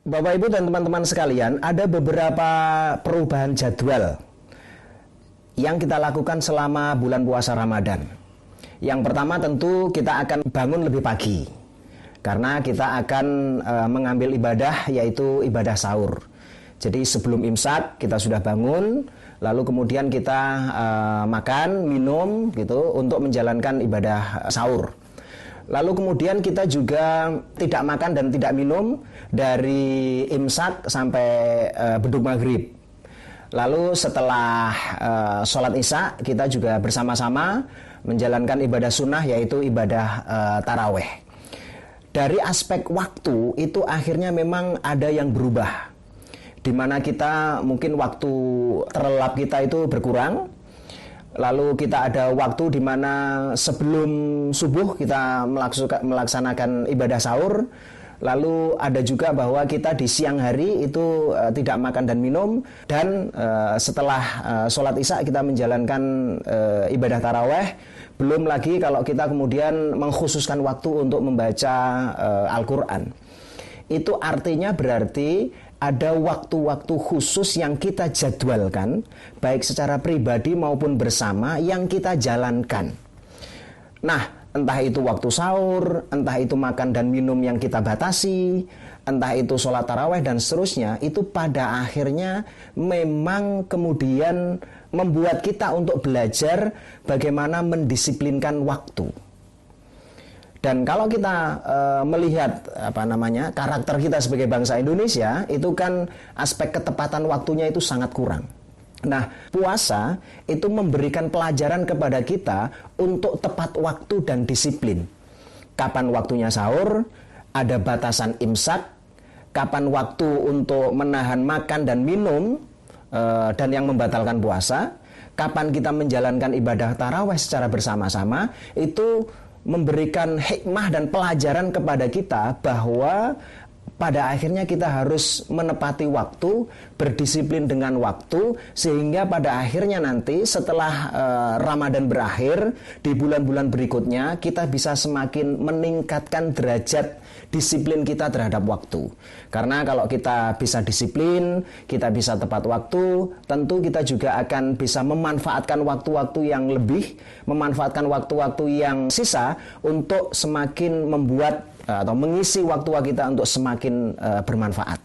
Bapak Ibu dan teman-teman sekalian, ada beberapa perubahan jadwal yang kita lakukan selama bulan puasa Ramadan. Yang pertama tentu kita akan bangun lebih pagi, karena kita akan mengambil ibadah, yaitu ibadah sahur. Jadi sebelum imsak kita sudah bangun, lalu kemudian kita makan, minum gitu untuk menjalankan ibadah sahur. Lalu kemudian kita juga tidak makan dan tidak minum dari imsak sampai beduk maghrib. Lalu setelah sholat isya kita juga bersama-sama menjalankan ibadah sunnah, yaitu ibadah taraweh. Dari aspek waktu itu akhirnya memang ada yang berubah, di mana kita mungkin waktu terlelap kita itu berkurang. Lalu kita ada waktu di mana sebelum subuh kita melaksanakan ibadah sahur. Lalu ada juga bahwa kita di siang hari itu tidak makan dan minum. Dan setelah sholat isya kita menjalankan ibadah taraweh. Belum lagi kalau kita kemudian mengkhususkan waktu untuk membaca Al-Quran. Itu artinya berarti ada waktu-waktu khusus yang kita jadwalkan, baik secara pribadi maupun bersama, yang kita jalankan. Nah, entah itu waktu sahur, entah itu makan dan minum yang kita batasi, entah itu sholat taraweh dan seterusnya, itu pada akhirnya memang kemudian membuat kita untuk belajar bagaimana mendisiplinkan waktu. Dan kalau kita melihat karakter kita sebagai bangsa Indonesia, itu kan aspek ketepatan waktunya itu sangat kurang. Nah, puasa itu memberikan pelajaran kepada kita untuk tepat waktu dan disiplin. Kapan waktunya sahur, ada batasan imsak, kapan waktu untuk menahan makan dan minum, dan yang membatalkan puasa, kapan kita menjalankan ibadah taraweh secara bersama-sama, itu memberikan hikmah dan pelajaran kepada kita bahwa pada akhirnya kita harus menepati waktu, berdisiplin dengan waktu, sehingga pada akhirnya nanti setelah Ramadan berakhir, di bulan-bulan berikutnya kita bisa semakin meningkatkan derajat disiplin kita terhadap waktu. Karena kalau kita bisa disiplin, kita bisa tepat waktu, tentu kita juga akan bisa memanfaatkan waktu-waktu yang lebih, memanfaatkan waktu-waktu yang sisa untuk semakin membuat atau mengisi waktu kita untuk semakin bermanfaat.